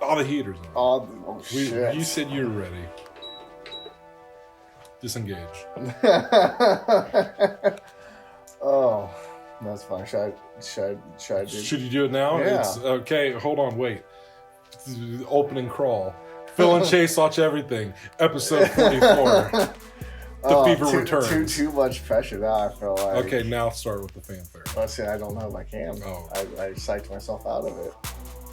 Oh, the heater's on. Shit. You said you were ready. Disengage. Oh, that's fine. Should I do? Should you do it now? Yeah. It's okay. Hold on, wait. Opening crawl. Phil and Chase watch everything. Episode 44. The fever returns. Too much pressure now, I feel like. Okay, now start with the fanfare. Let's see, I don't know if I can. Oh. I psyched myself out of it.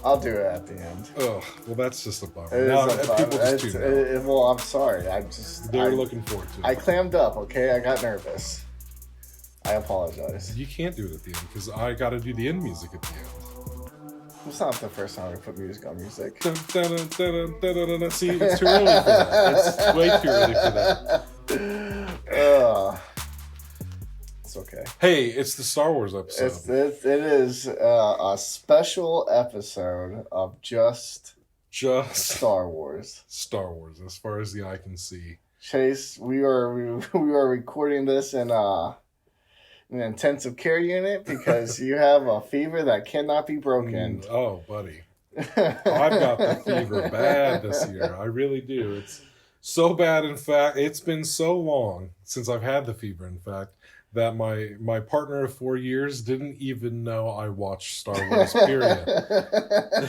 I'll do it at the end. Oh, well, that's just a bummer. It Now, is a bummer. people just tune out. Well, I'm sorry. They're looking forward to it. I clammed up, okay? I got nervous. I apologize. You can't do it at the end because I got to do the end music at the end. It's not the first time we put music on music. Dun, dun, dun, dun, dun, dun, dun. See, it's too early for that. It's way too early for that. It's okay. Hey, it's the Star Wars episode. It is a special episode of just Star Wars. Star Wars, as far as the eye can see. Chase, we are recording this in an intensive care unit because you have a fever that cannot be broken. Oh, buddy. I've got the fever bad this year. I really do. It's so bad, in fact, it's been so long since I've had the fever, in fact, that my partner of 4 years didn't even know I watched Star Wars, period.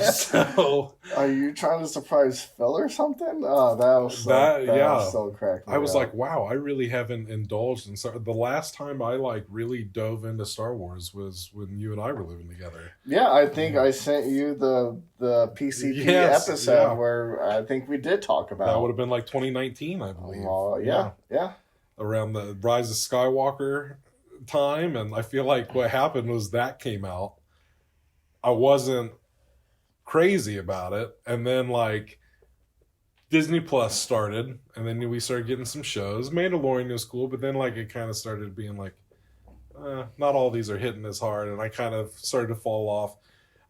So, are you trying to surprise Phil or something? Oh, that was so cracked. I was like, wow, I really haven't indulged in Star. The last time I really dove into Star Wars was when you and I were living together. Yeah, I think I sent you the PCP episode where I think we did talk about. That would have been like 2019, I believe. Yeah. Around the Rise of Skywalker time, and I feel like what happened was that came out. I wasn't crazy about it, and then Disney Plus started, and then we started getting some shows. Mandalorian was cool, but then it kind of started being not all these are hitting as hard, and I kind of started to fall off.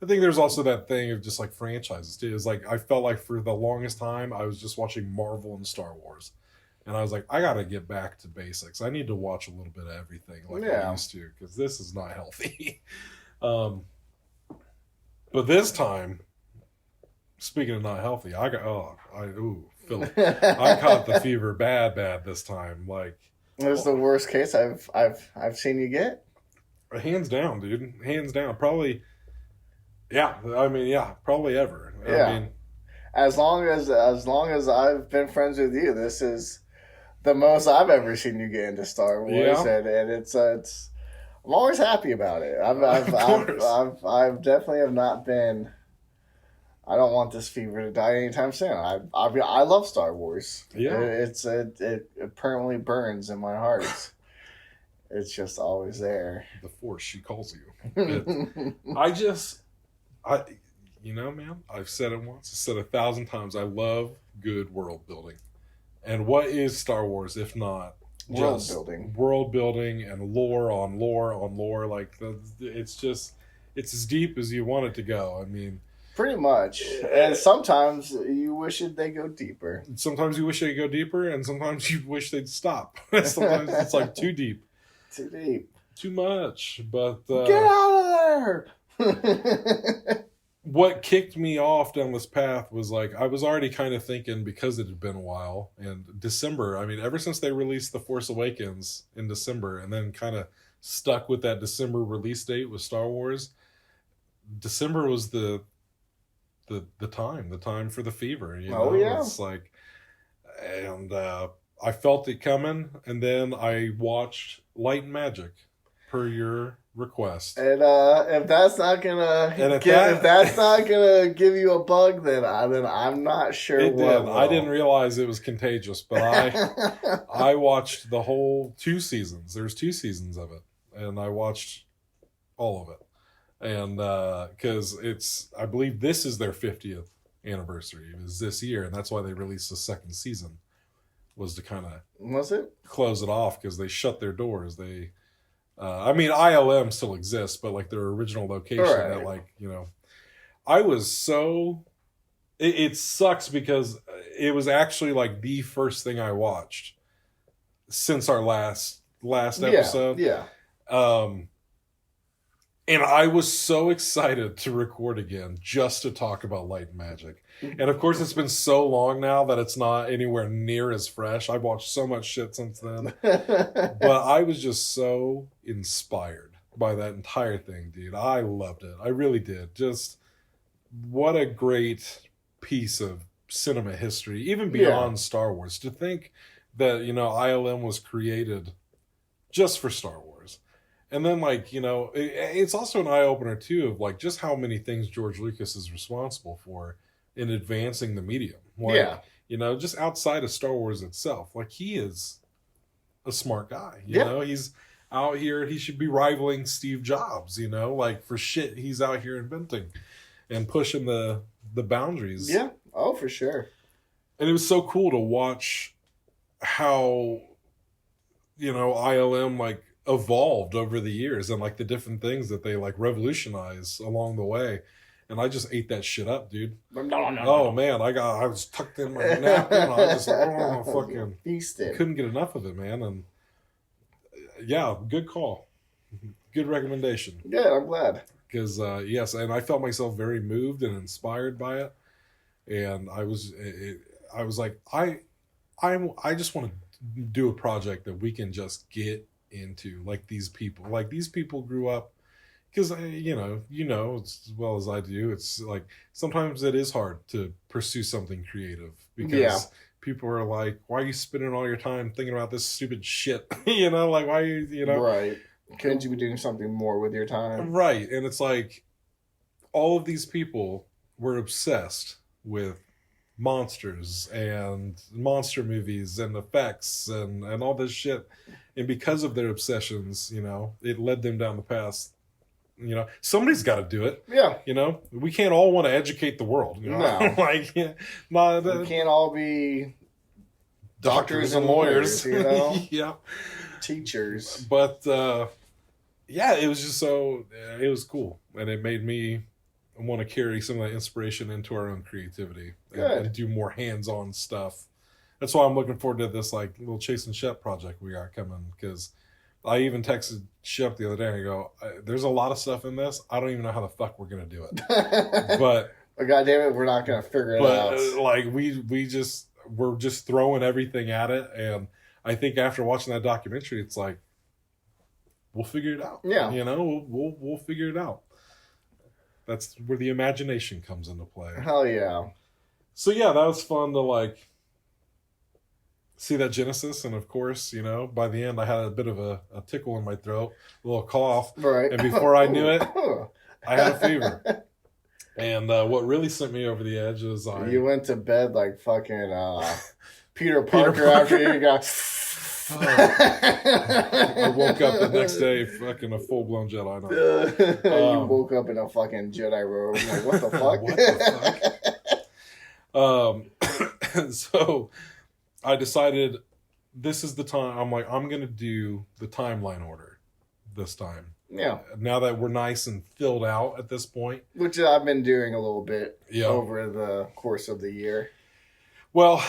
I think there's also that thing of just franchises too. It's I felt like for the longest time I was just watching Marvel and Star Wars. And I was like, I got to get back to basics. I need to watch a little bit of everything I used to, because this is not healthy. But this time, speaking of not healthy, I caught the fever bad this time. It was the worst case I've seen you get. Hands down, dude. Hands down. Probably. Yeah. Probably ever. Yeah. I mean, as long as I've been friends with you, this is the most I've ever seen you get into Star Wars, and it's I'm always happy about it. I've definitely have not been. I don't want this fever to die anytime soon. I love Star Wars. Yeah, it permanently burns in my heart. It's just always there. The Force, she calls you. Man, I've said it once, I've said 1,000 times. I love good world building. And what is Star Wars if not world building? World building and lore on lore. It's as deep as you want it to go. I mean, pretty much. And sometimes you wish they go deeper. Sometimes you wish they'd go deeper, and sometimes you wish they'd stop. Sometimes it's too deep. Too deep. Too much. But get out of there! What kicked me off down this path was I was already kind of thinking, because it had been a while, and December, ever since they released The Force Awakens in December and then kind of stuck with that December release date with Star Wars, December was the time for the fever. It's and I felt it coming, and then I watched Light and Magic per your request. And if that's not gonna give you a bug, then I'm not sure it what did. will. I didn't realize it was contagious, but I watched the whole 2 seasons. There's 2 seasons of it, and I watched all of it. And because I believe this is their 50th anniversary. It was this year, and that's why they released the 2nd season, was to kind of close it off, because they shut their doors. They ILM still exists, but their original location, right. I was so. It sucks because it was actually the first thing I watched since our last episode. Yeah. And I was so excited to record again just to talk about light and magic. And of course, it's been so long now that it's not anywhere near as fresh. I've watched so much shit since then. But I was just so inspired by that entire thing, dude. I loved it. I really did. Just what a great piece of cinema history, even beyond Star Wars. To think that, ILM was created just for Star Wars. And then, it's also an eye-opener, too, of, just how many things George Lucas is responsible for in advancing the medium. Just outside of Star Wars itself. He is a smart guy, you know? He's out here, he should be rivaling Steve Jobs, for shit he's out here inventing and pushing the boundaries. Yeah, oh, for sure. And it was so cool to watch how, ILM, evolved over the years and the different things that they revolutionize along the way. And I just ate that shit up, dude. No. Man, I was tucked in my napkin. I just fucking feasted. Couldn't get enough of it, man. And yeah, good call. Good recommendation. Good, I'm glad. Because yes, and I felt myself very moved and inspired by it. And I was like, I just want to do a project that we can just get into, these people grew up, because you know as well as I do, it's sometimes it is hard to pursue something creative because people are like, why are you spending all your time thinking about this stupid shit? Why are you right, couldn't you be doing something more with your time? Right. And it's all of these people were obsessed with monsters and monster movies and effects and all this shit, and because of their obsessions, it led them down the path. Somebody's got to do it. We can't all want to educate the world. No, we can't all be doctors and lawyers. Yeah, teachers. But it was just it was cool, and it made me want to carry some of that inspiration into our own creativity and do more hands-on stuff. That's why I'm looking forward to this little Chase and Shep project we got coming, because I even texted Shep the other day and I go, there's a lot of stuff in this. I don't even know how the fuck we're going to do it. But God damn it, we're not going to figure it out. We're just throwing everything at it. And I think after watching that documentary, it's we'll figure it out. Yeah. We'll figure it out. That's where the imagination comes into play. Hell yeah. So yeah, that was fun to see that Genesis, and of course, by the end I had a bit of a tickle in my throat, a little cough. Right. And before I knew it, I had a fever. And what really sent me over the edge is you went to bed like fucking Peter Parker after you got I woke up the next day fucking a full-blown Jedi Knight. You woke up in a fucking Jedi robe. I'm what the fuck? What the fuck? So I decided this is the time. I'm I'm going to do the timeline order this time. Yeah. Now that we're nice and filled out at this point. Which I've been doing a little bit over the course of the year. Well,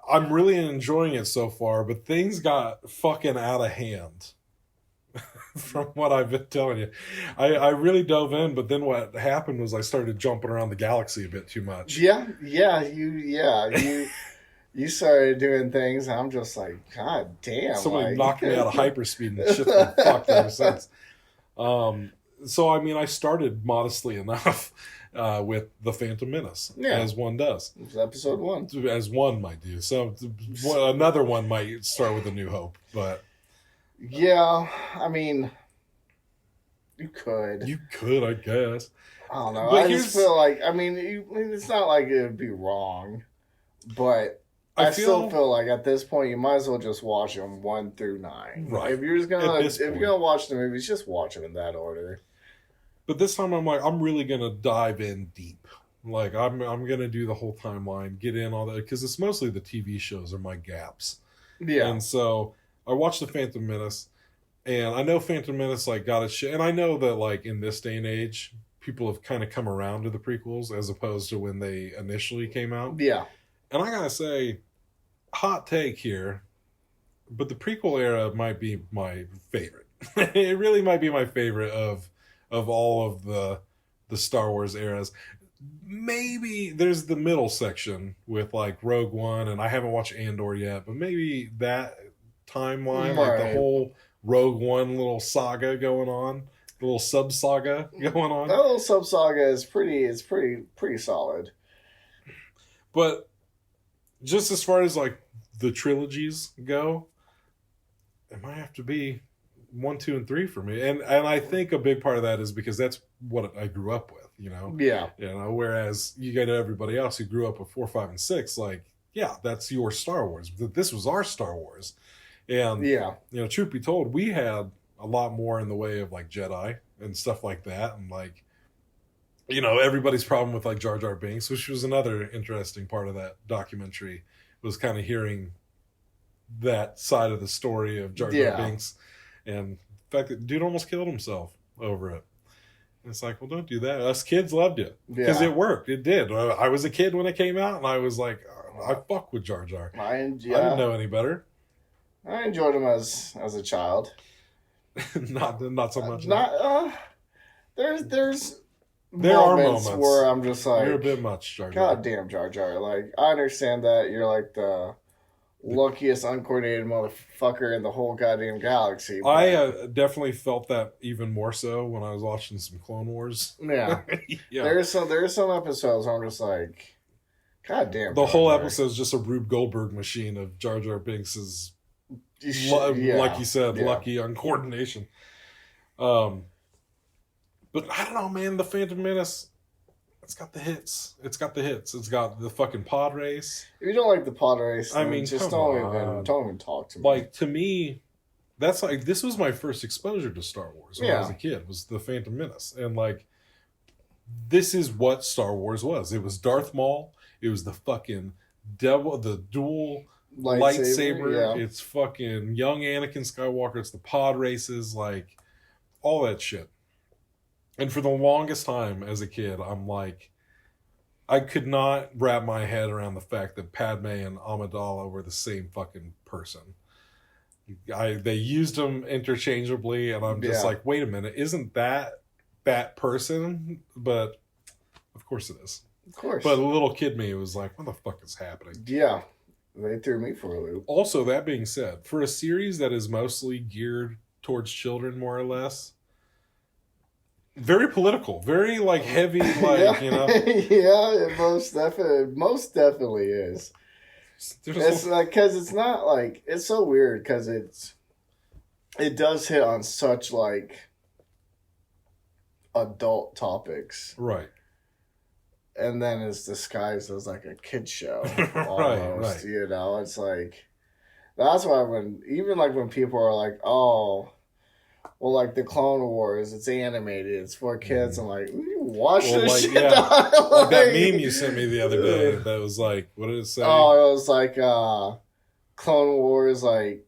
I'm really enjoying it so far, but things got fucking out of hand. From what I've been telling you, I really dove in, but then what happened was I started jumping around the galaxy a bit too much. You started doing things, and I'm just like, God damn! Somebody knocked me out of hyperspeed and shit's been fucked ever since. So I started modestly enough with the Phantom Menace, as one does. It's episode 1, as one might do. So another one might start with A New Hope, but. Yeah, you could. You could, I guess. I don't know. But I just feel like, it's not like it would be wrong, but I still feel like at this point you might as well just watch them 1 through 9. Right. If you're gonna watch the movies, just watch them in that order. But this time I'm really gonna dive in deep. I'm gonna do the whole timeline, get in all that, because it's mostly the TV shows are my gaps. Yeah. And so I watched the Phantom Menace, and I know Phantom Menace got its shit, and I know that in this day and age, people have kind of come around to the prequels as opposed to when they initially came out. Yeah. And I gotta say, hot take here, but the prequel era might be my favorite. It really might be my favorite of of all of the Star Wars eras. Maybe there's the middle section with like Rogue One, and I haven't watched Andor yet, but maybe that timeline, like the whole Rogue One little saga going on, the little sub saga going on. That little sub saga is pretty solid. But just as far as like the trilogies go, it might have to be 1, 2, and 3 for me. And I think a big part of that is because that's what I grew up with, you know? Yeah. You know, whereas you get everybody else who grew up with 4, 5, and 6, like, yeah, that's your Star Wars. But this was our Star Wars. And, yeah, you know, truth be told, we had a lot more in the way of like Jedi and stuff like that. And like, you know, everybody's problem with like Jar Jar Binks, which was another interesting part of that documentary, was kind of hearing that side of the story of Jar Jar Binks. And the fact that dude almost killed himself over it. And it's like, well, don't do that. Us kids loved it. Because it worked. It did. I was a kid when it came out, and I was like, I fuck with Jar Jar. I didn't know any better. I enjoyed him as a child. not so much. There are moments where I'm just like, you're a bit much, Jar Jar. God damn, Jar Jar. Like, I understand that you're like the luckiest uncoordinated motherfucker in the whole goddamn galaxy. But... I definitely felt that even more so when I was watching some Clone Wars. Yeah. Yeah. There's some episodes where I'm just like, God damn. The whole episode is just a Rube Goldberg machine of Jar Jar Binks' like you said, lucky uncoordination. But I don't know, man. The Phantom Menace, it's got the hits. It's got the fucking pod race. If you don't like the pod race, I mean, just don't even talk to me. Like, to me, that's like, this was my first exposure to Star Wars when I was a kid, was the Phantom Menace. And like, this is what Star Wars was. It was Darth Maul. It was the fucking devil, the dual lightsaber. Yeah. It's fucking young Anakin Skywalker. It's the pod races, like, all that shit. And for the longest time as a kid, I'm like, I could not wrap my head around the fact that Padme and Amidala were the same fucking person. They used them interchangeably, and I'm just like, wait a minute, isn't that person? But of course it is. Of course. But a little kid me was like, what the fuck is happening? Yeah. They threw me for a loop. Also, that being said, for a series that is mostly geared towards children, more or less, very political, very like heavy, like, you know. Yeah, it most definitely is. It's like, because it's not like, it's so weird because it does hit on such like adult topics, right? And then it's disguised as like a kid show, almost. Right. You know, it's like, that's why when people are like, oh, well, like the Clone Wars, it's animated, it's for kids. I'm like, watch this shit. Yeah. Like that meme you sent me the other day that was like, what did it say? Oh, it was like Clone Wars, like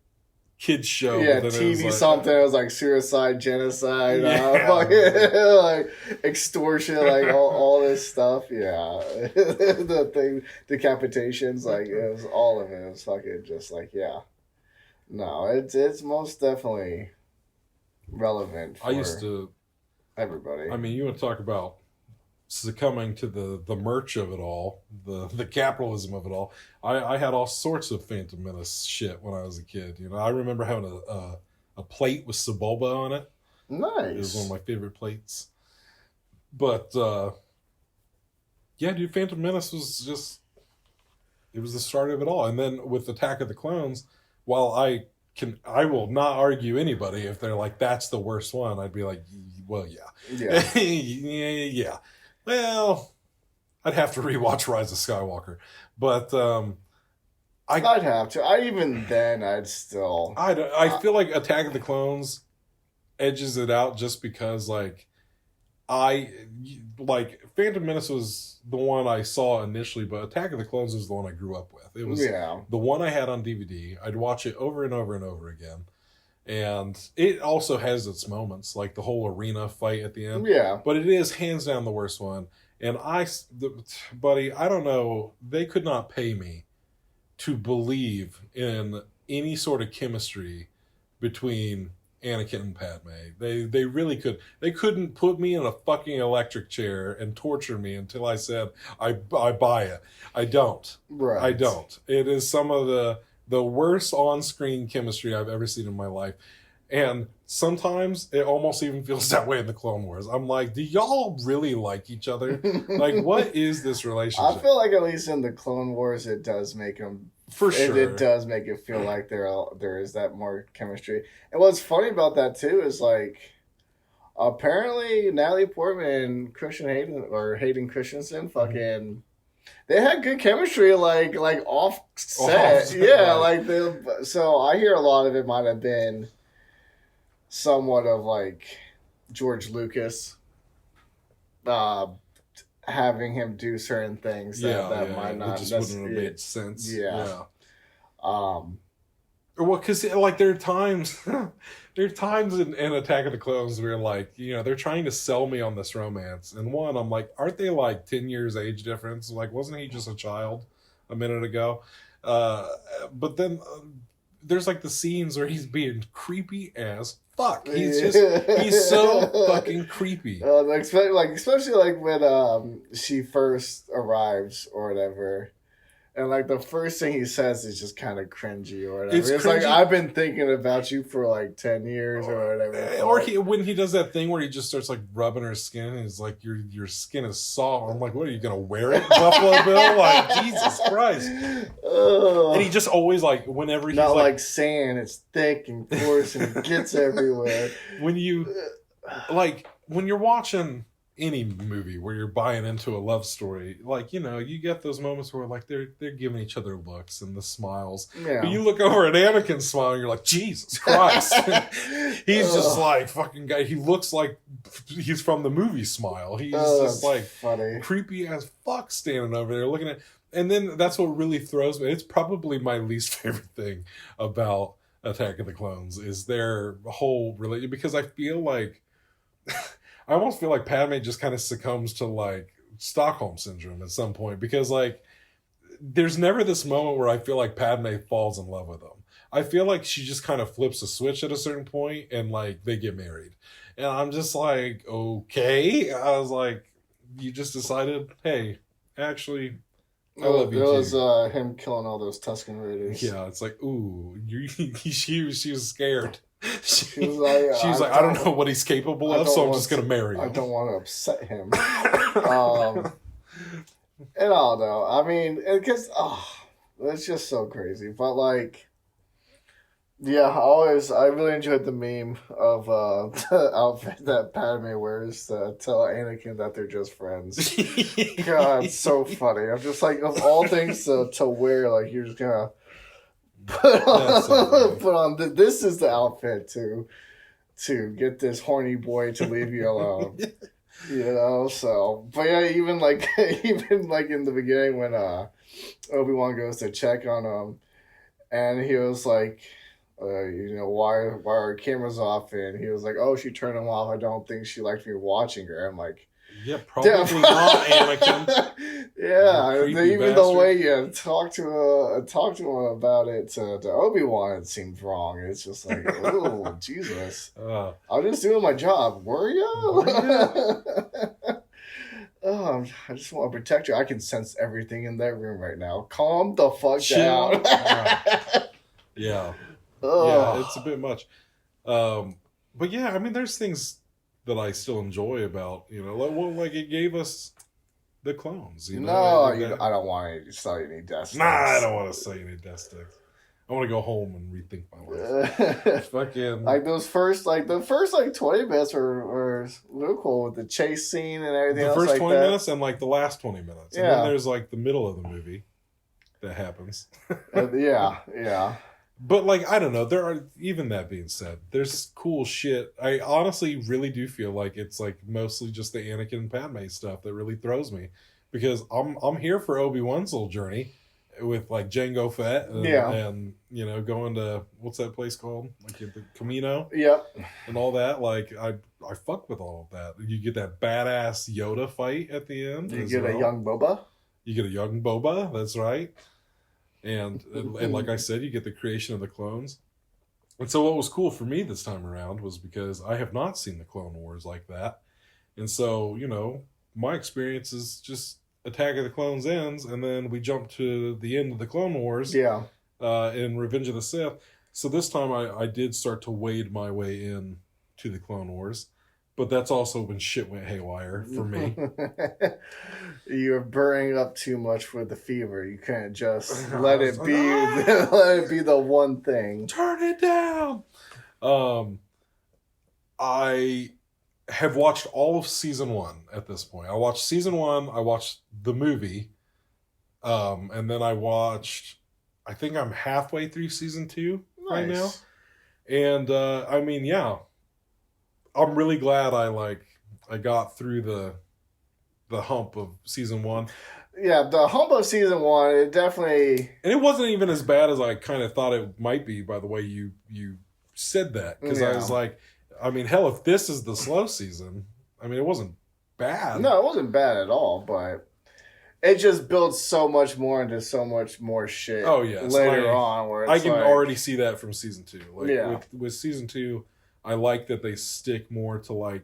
kids show. Yeah, TV like, something. It was like suicide, genocide, like extortion, like all this stuff. Yeah, the thing, decapitations, like it was all of it. It was fucking just like no, it's most definitely relevant for everybody. I mean, you want to talk about succumbing to the merch of it all, the capitalism of it all. I had all sorts of Phantom Menace shit when I was a kid. You know, I remember having a plate with Sebulba on it. Nice. It was one of my favorite plates. But yeah, dude, Phantom Menace was just, it was the start of it all. And then with Attack of the Clones, while I will not argue anybody if they're like, that's the worst one. I'd be like, well, yeah. Yeah. Well, I'd have to rewatch Rise of Skywalker. But I'd have to. I'd still. I feel like Attack of the Clones edges it out just because, like, Phantom Menace was the one I saw initially, but Attack of the Clones was the one I grew up with. It was the one I had on DVD. I'd watch it over and over and over again. And it also has its moments, like the whole arena fight at the end. Yeah. But it is hands down the worst one. And buddy, I don't know. They could not pay me to believe in any sort of chemistry between Anakin and Padme. They really could. They couldn't put me in a fucking electric chair and torture me until I said I buy it. I don't. Right. I don't. It is some of the worst on-screen chemistry I've ever seen in my life. And sometimes it almost even feels that way in the Clone Wars. I'm like, do y'all really like each other? Like, what is this relationship? I feel like at least in the Clone Wars, it does make them... For sure. It does make it feel like there is that more chemistry. And what's funny about that, too, is, like, apparently Natalie Portman and Hayden Christensen fucking... They had good chemistry, like off set. Yeah, like so I hear a lot of it might have been somewhat of like George Lucas having him do certain things that might not just wouldn't have made sense. Yeah. Well, because like there are times in Attack of the Clones where like they're trying to sell me on this romance, and one I'm like, aren't they like 10 years age difference? Like, wasn't he just a child a minute ago? But then there's like the scenes where he's being creepy as fuck. He's so fucking creepy. Especially like when she first arrives or whatever. And, like, the first thing he says is just kind of cringy or whatever. It's like, I've been thinking about you for, like, 10 years or whatever. Or when he does that thing where he just starts, like, rubbing her skin, and he's like, your skin is soft. I'm like, what, are you going to wear it, Buffalo Bill? Like, Jesus Christ. And he just always, like, whenever he's not like sand, it's thick and coarse and it gets everywhere. When you're watching any movie where you're buying into a love story, like, you get those moments where like they're giving each other looks and the smiles. Yeah. But you look over at Anakin's smile and you're like, Jesus Christ. He's just like fucking guy. He looks like he's from the movie Smile. He's just like funny. Creepy as fuck standing over there looking at. And then that's what really throws me. It's probably my least favorite thing about Attack of the Clones is their whole religion, because I feel like I almost feel like Padme just kind of succumbs to like Stockholm syndrome at some point, because like there's never this moment where I feel like Padme falls in love with him. I feel like she just kind of flips a switch at a certain point and like they get married. And I'm just like, okay. I was like, you just decided, hey, actually, I love you. It was him killing all those Tusken Raiders. Yeah, it's like, ooh, she was scared. She was like, I don't know what he's capable of, so I'm just going to marry him. I don't want to upset him. And I don't know. I mean, because it's just so crazy. But like, yeah, I really enjoyed the meme of the outfit that Padme wears to tell Anakin that they're just friends. God, it's so funny. I'm just like, of all things to wear, like you're just gonna put on this is the outfit to get this horny boy to leave you alone. So but yeah, even like in the beginning when Obi-Wan goes to check on him and he was like, why are our cameras off? And he was like, oh, she turned them off. I don't think she liked me watching her. I'm like, yeah, probably not, Anakin. Yeah, even the way you talk to him about it to Obi-Wan, it seemed wrong. It's just like, oh, Jesus. I was just doing my job. Were you? Oh, I just want to protect you. I can sense everything in that room right now. Calm the fuck down. Yeah. Yeah, it's a bit much. But yeah, I mean, there's things that I still enjoy about, like it gave us the clones. I don't want to sell you any death sticks. Nah, I don't want to sell you any death sticks. I want to go home and rethink my life. Fucking like the first 20 minutes were real cool with the chase scene and everything. The first like 20 minutes and like the last 20 minutes. And then there's like the middle of the movie that happens. Yeah. But, like, I don't know. There are, even that being said, there's cool shit. I honestly really do feel like it's, like, mostly just the Anakin and Padme stuff that really throws me. Because I'm here for Obi-Wan's little journey with, like, Jango Fett and going to, what's that place called? Like, the Camino? Yep. And all that. Like, I fuck with all of that. You get that badass Yoda fight at the end. You get a young Boba. You get a young Boba, that's right. And like I said, you get the creation of the clones. And so what was cool for me this time around was because I have not seen the Clone Wars like that. And so, my experience is just Attack of the Clones ends, and then we jump to the end of the Clone Wars Yeah. in Revenge of the Sith. So this time I did start to wade my way in to the Clone Wars. But that's also when shit went haywire for me. You're burning up too much for the fever. You can't just let it be let it be the one thing. Turn it down. I have watched all of season 1 at this point. I watched season 1, I watched the movie, and then I think I'm halfway through season 2 right now. And I mean, yeah. I'm really glad I got through the hump of season 1. Yeah, the hump of season 1, it definitely... And it wasn't even as bad as I kind of thought it might be by the way you said that. Because I was like, I mean, hell, if this is the slow season, I mean, it wasn't bad. No, it wasn't bad at all, but it just builds so much more into so much more shit later on. Where I can already see that from season 2. Like with season 2... I like that they stick more to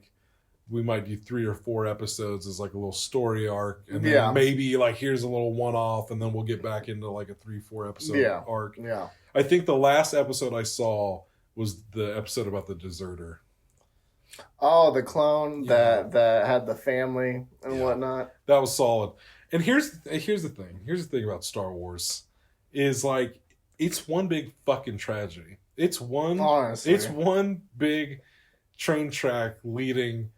we might do 3 or 4 episodes as a little story arc, and then maybe here's a little one-off, and then we'll get back into a 3-4 episode arc. Yeah, I think the last episode I saw was the episode about the deserter. Oh, the clone that had the family and whatnot. That was solid. And here's the thing. Here's the thing about Star Wars is it's one big fucking tragedy. It's one big train track leading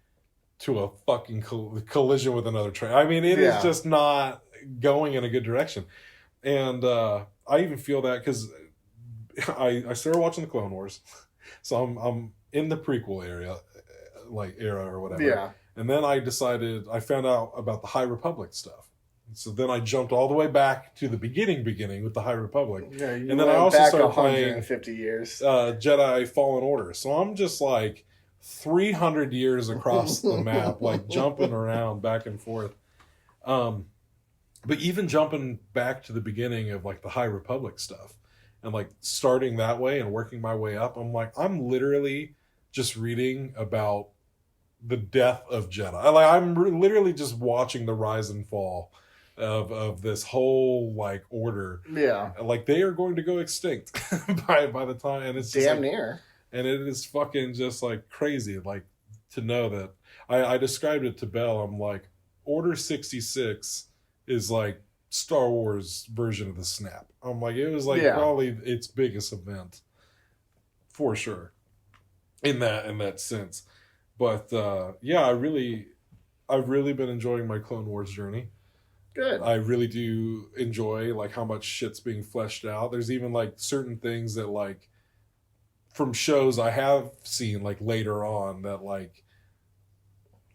to a fucking collision with another train. I mean, it is just not going in a good direction. And I even feel that because I started watching the Clone Wars, so I'm in the prequel era or whatever. Yeah. And then I found out about the High Republic stuff. So then I jumped all the way back to the beginning with the High Republic. Yeah, and then I also started playing 150 years. Jedi Fallen Order. So I'm just 300 years across the map, jumping around back and forth. But even jumping back to the beginning of the High Republic stuff and starting that way and working my way up, I'm literally just reading about the death of Jedi. I'm literally just watching the rise and fall of this whole order. Yeah. They are going to go extinct by the time, and it's just damn near. And it is fucking just crazy to know that I described it to Belle. I'm Order 66 is Star Wars version of the snap. I'm it was probably its biggest event for sure in that sense. But I've really been enjoying my Clone Wars journey. Good. I really do enjoy how much shit's being fleshed out. There's even certain things that from shows I have seen later on that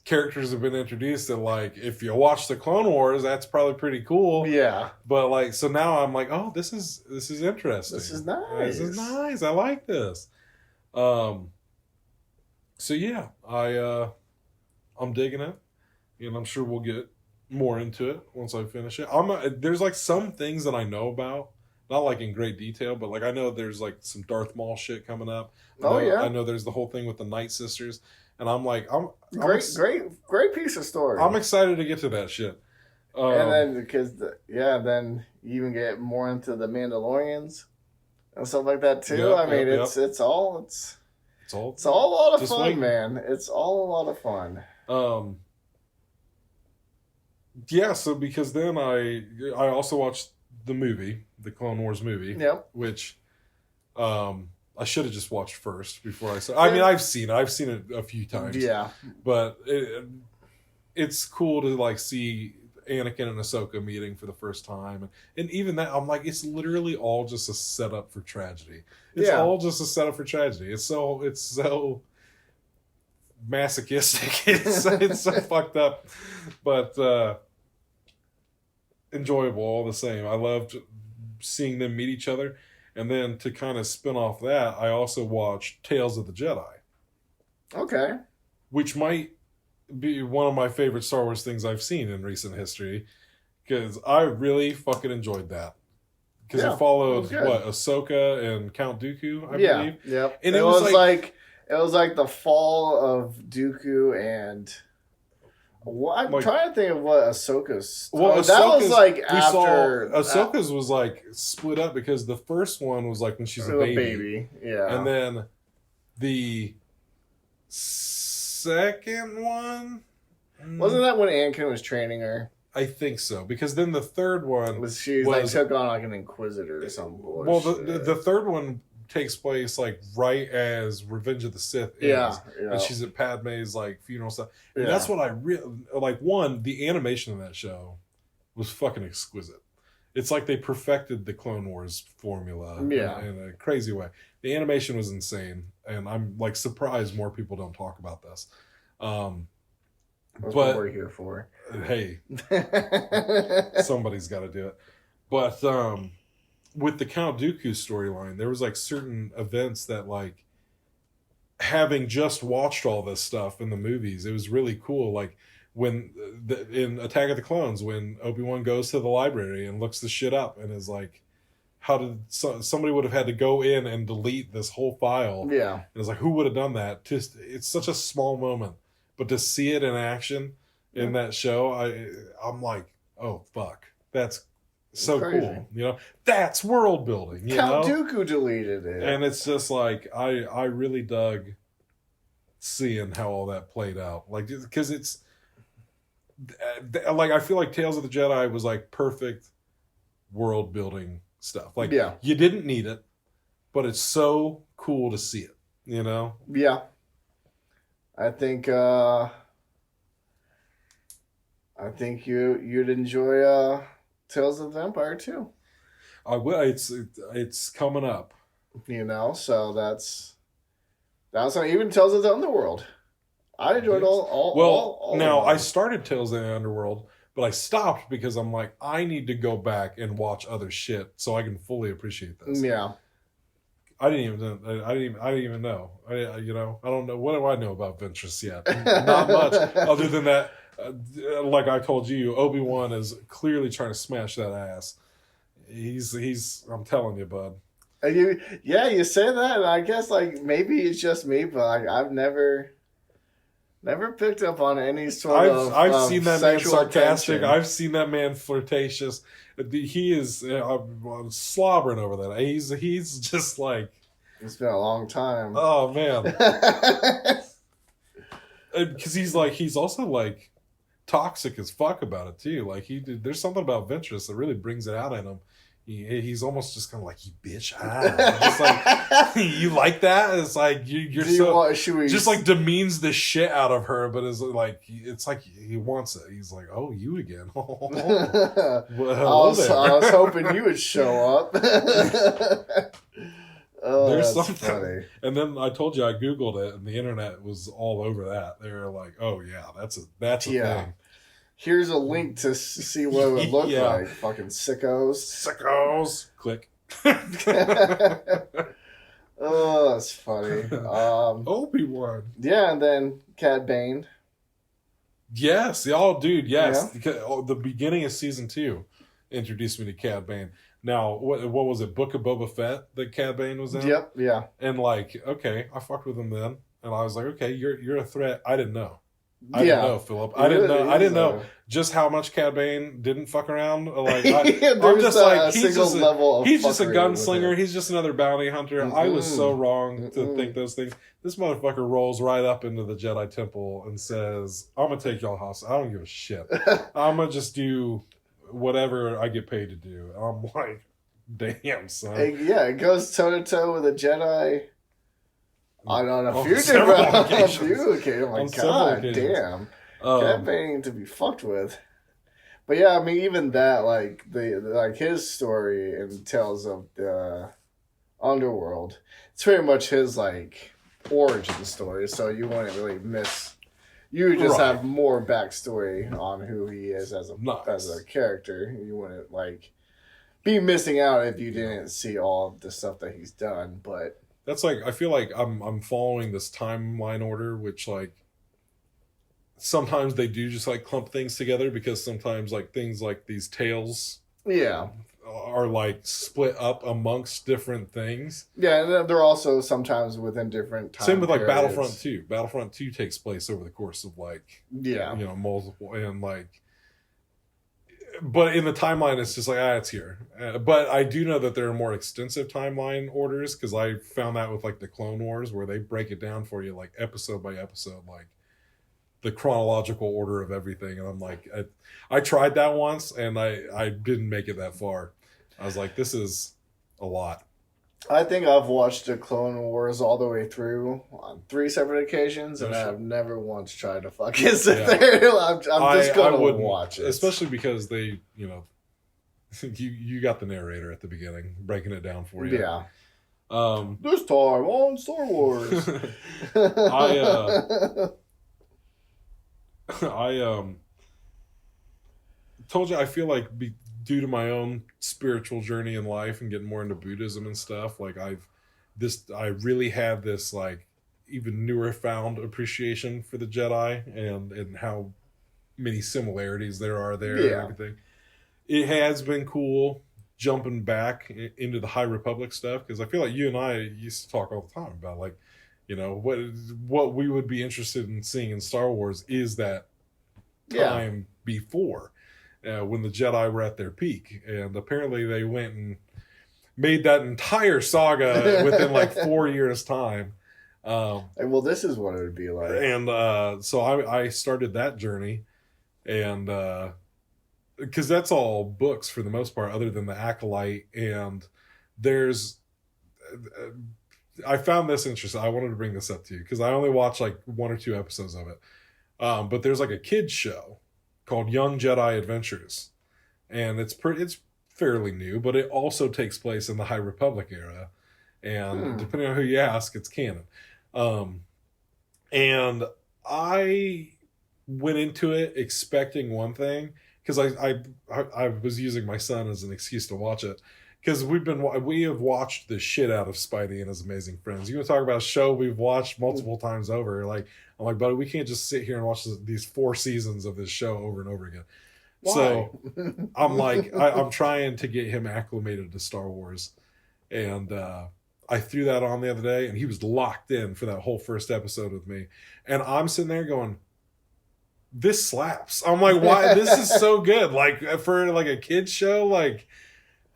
characters have been introduced that if you watch the Clone Wars, that's probably pretty cool. Yeah. But so now I'm oh, this is interesting. This is nice. This is nice. I like this. So yeah, I'm digging it, and I'm sure we'll get more into it once I finish it. There's some things that I know about, not in great detail, but I know there's some Darth Maul shit coming up. I know there's the whole thing with the Night Sisters, and I'm great piece of story. I'm excited to get to that shit. And then then you even get more into the Mandalorians and stuff like that too. It's all a lot of fun, man. It's all a lot of fun. Yeah, so because then I also watched the movie, the Clone Wars movie. Yep. Which I should have just watched first before I saw. I mean, I've seen it a few times. Yeah. But it's cool to see Anakin and Ahsoka meeting for the first time, and even that, I'm it's literally all just a setup for tragedy. It's all just a setup for tragedy. It's so masochistic. It's so fucked up, but enjoyable all the same. I loved seeing them meet each other, and then to kind of spin off that, I also watched Tales of the Jedi. Okay. Which might be one of my favorite Star Wars things I've seen in recent history, because I really fucking enjoyed that. because it followed Ahsoka and Count Dooku, I believe. Yep. And it was like the fall of Dooku and. I'm trying to think of what Ahsoka's. That was like after. Ahsoka's was like split up because the first one was like when she's a baby. Yeah. And then the second one. Wasn't that when Anakin was training her? I think so, because then the third one she took on like an Inquisitor or something. Well, the third one takes place like right as Revenge of the Sith ends, and she's at Padme's like funeral stuff. And that's what I really like. One, the animation in that show was fucking exquisite. It's like they perfected the Clone Wars formula in a crazy way. The animation was insane, and I'm like surprised more people don't talk about this. That's what we're here for. Hey, somebody's got to do it. But with the Count Dooku storyline, there was like certain events that, like, having just watched all this stuff in the movies, it was really cool. Like when in Attack of the Clones, when Obi-Wan goes to the library and looks the shit up and is like, how did somebody would have had to go in and delete this whole file? Yeah, and it's like, who would have done that? Just, it's such a small moment. But to see it in action in that show, I'm like, oh, fuck. That's so cool. You know, that's world building. Count Dooku deleted it. And it's just like, I really dug seeing how all that played out. Like, because it's, like, I feel like Tales of the Jedi was like perfect world building stuff. Like, you didn't need it, but it's so cool to see it, you know? Yeah. I think you'd enjoy Tales of the Empire too. I will. It's coming up. You know, so that's even Tales of the Underworld. I enjoyed all now I started Tales of the Underworld, but I stopped because I'm like, I need to go back and watch other shit so I can fully appreciate this. Yeah. I didn't even know. I don't know. What do I know about Ventress yet? Not much, other than that. Like I told you, Obi-Wan is clearly trying to smash that ass. He's. I'm telling you, bud. You say that, and I guess like maybe it's just me, but like, I've never picked up on any sort of. I've seen that man sarcastic. Tension. I've seen that man flirtatious. He is I'm slobbering over that. He's just like. It's been a long time. Oh man. Because he's also like toxic as fuck about it too. Like there's something about Ventress that really brings it out in him. He's almost just kind of like, you bitch. Just like, you like that? It's like you're just like demeans the shit out of her, but it's like he wants it. He's like, oh, you again? Well, I was hoping you would show up. Oh, there's something funny. And then I told you I googled it, and the internet was all over that. They were like, "Oh yeah, that's a thing." Here's a link to see what it would look like. Fucking sickos. Click. Oh, that's funny. Obi-Wan. Yeah, and then Cad Bane. Yes, dude. Yes, the beginning of season 2 introduced me to Cad Bane. Now, what was it? Book of Boba Fett that Cad Bane was in? Yep, yeah. And like, okay, I fucked with him then, and I was like, okay, you're a threat. I didn't know. I didn't know, Philip. I didn't know just how much Cad Bane didn't fuck around. Like, I'm just like, he's just a gunslinger. He's just another bounty hunter. Mm-hmm. I was so wrong to think those things. This motherfucker rolls right up into the Jedi Temple and says, "I'm gonna take y'all hostage. I don't give a shit. I'm gonna just do whatever I get paid to do." I'm like, damn, son. It goes toe to toe with a Jedi. On a few different occasions. Oh my god, damn. Cad Bane to be fucked with. But yeah, I mean, even that, like his story in Tales of the Underworld, it's pretty much his like origin story. So you wouldn't really miss. You would just have more backstory on who he is as a character. You wouldn't like be missing out if you didn't see all of the stuff that he's done, but. That's like, I feel like I'm following this timeline order, which like sometimes they do just like clump things together because sometimes like things like these tales are like split up amongst different things. Yeah, and they're also sometimes within different time Same with like periods. Battlefront 2. Battlefront 2 takes place over the course of like, multiple, and like, but in the timeline it's just like, it's here. But I do know that there are more extensive timeline orders, because I found that with like the Clone Wars, where they break it down for you like episode by episode, like the chronological order of everything. And I'm like, I tried that once and I didn't make it that far. I was like, this is a lot. I think I've watched the Clone Wars all the way through on 3 separate occasions, and I've never once tried to fucking sit there. I'm just going to watch it. Especially because they, you got the narrator at the beginning breaking it down for you. Yeah. This time on Star Wars. I told you, I feel like due to my own spiritual journey in life and getting more into Buddhism and stuff, like I really have this like even newer found appreciation for the Jedi and how many similarities there are there and everything. It has been cool jumping back into the High Republic stuff, because I feel like you and I used to talk all the time about like, what we would be interested in seeing in Star Wars is that time before, when the Jedi were at their peak. And apparently they went and made that entire saga within like 4 years' time. Well, this is what it would be like. And so I started that journey, and because that's all books for the most part, other than the Acolyte. And I found this interesting. I wanted to bring this up to you because I only watched like 1 or 2 episodes of it. But there's like a kids show called Young Jedi Adventures, and it's fairly new, but it also takes place in the High Republic era, and depending on who you ask, it's canon. And I went into it expecting one thing, because I was using my son as an excuse to watch it. Because we have watched the shit out of Spidey and His Amazing Friends. You want to talk about a show we've watched multiple times over? Like, I'm like, buddy, we can't just sit here and watch these 4 seasons of this show over and over again. Why? So I'm like, I'm trying to get him acclimated to Star Wars, and I threw that on the other day, and he was locked in for that whole first episode with me. And I'm sitting there going, this slaps. I'm like, why? This is so good. Like, for like a kid's show, like.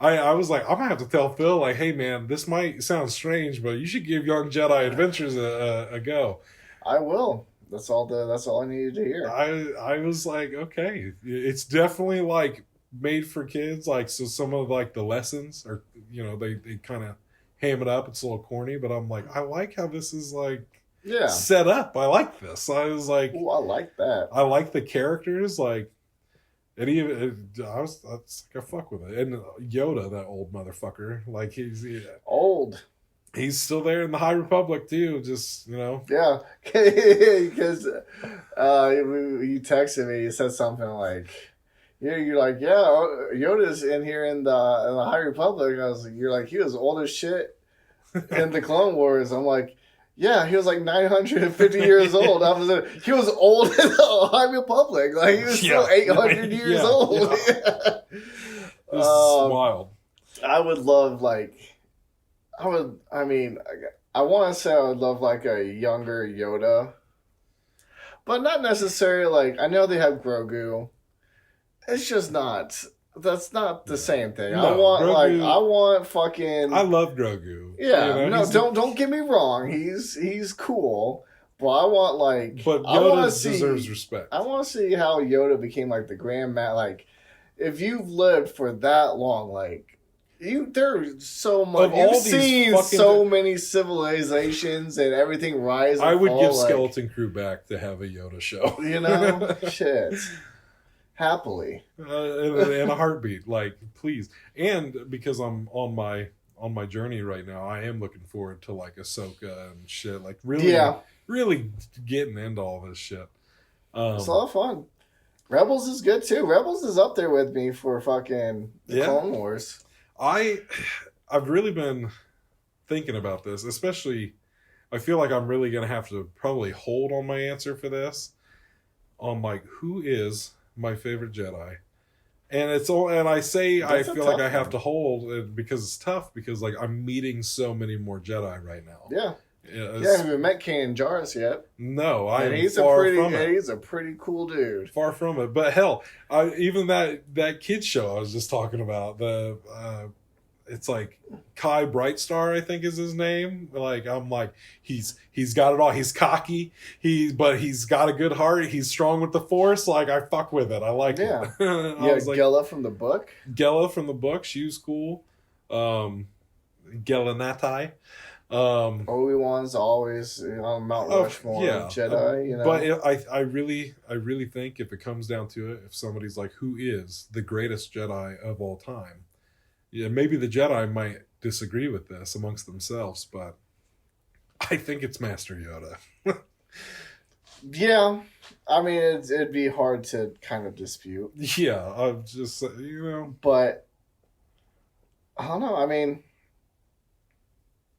I was like, I'm gonna have to tell Phil, like, hey man, this might sound strange, but you should give Young Jedi Adventures a go. I will. That's all I needed to hear. I was like, okay, it's definitely like made for kids. Like, so some of like the lessons are, they kind of ham it up. It's a little corny, but I'm like, I like how this is like set up. I like this. I was like, ooh, I like that. I like the characters, like. And I fuck with it. And Yoda, that old motherfucker, like he's old. He's still there in the High Republic too. Just Yeah, because you texted me. You said something like, you're like, Yoda's in here in the High Republic. You're like, he was old as shit in the Clone Wars. I'm like. Yeah, he was like 950 years old. He was old in the High Republic. Like, he was still 800 years old. Yeah. This is wild. I would love, like... I want to say I would love, like, a younger Yoda. But not necessarily, like... I know they have Grogu. It's just not... That's not the same thing. No, Grogu, I want fucking. I love Grogu. Yeah, don't get me wrong. He's cool, but I want like. But Yoda deserves respect. I want to see how Yoda became like the Grand Like, if you've lived for that long, like there's so much. You've seen so many civilizations and everything rise. I would give Skeleton Crew back to have a Yoda show. Shit. Happily, in a heartbeat, like please. And because I'm on my journey right now, I am looking forward to like Ahsoka and shit. Like really getting into all this shit. It's a lot of fun. Rebels is good too. Rebels is up there with me for fucking Clone Wars. I've really been thinking about this, especially. I feel like I'm really gonna have to probably hold on my answer for this. On like who is my favorite Jedi, And it's all, and I say That's I a feel like tough I have one. to hold it because it's tough because like I'm meeting so many more Jedi right now. Yeah. Yeah, Yeah, I haven't met Kanan Jarrus yet. no, I And am he's far from it. he's a pretty cool dude. Far from it. But hell, even that kid show I was just talking about, the it's like Kai Brightstar, I think is his name. Like I'm like he's got it all. He's cocky. But he's got a good heart. He's strong with the Force. Like I fuck with it. I like it. Yeah, was like, Gella from the book. Gella from the book. She was cool. Gella Natai. Obi-Wan's always on Mount Rushmore Jedi, you know. But I really think if it comes down to it, if somebody's like, who is the greatest Jedi of all time? Yeah, maybe the Jedi might disagree with this amongst themselves, but I think it's Master Yoda. Yeah, I mean, it'd be hard to kind of dispute. Yeah, I'm just, you know. But, I don't know, I mean,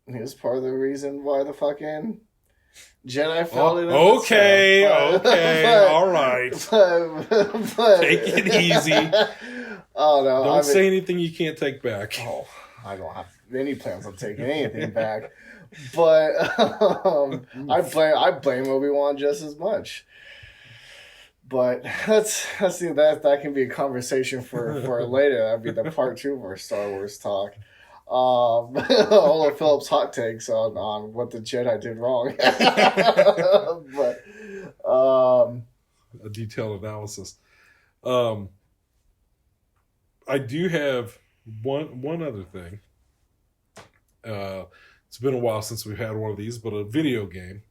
he was part of the reason why the fucking Jedi fell in. Okay, all right. But, take it easy. Oh no! Don't say anything you can't take back. Oh, I don't have any plans on taking anything back. But I blame Obi-Wan just as much. But that can be a conversation for later. That'd be the part 2 of our Star Wars talk. All of Philip's hot takes on what the Jedi did wrong. But a detailed analysis. I do have one other thing. It's been a while since we've had one of these, but a video game,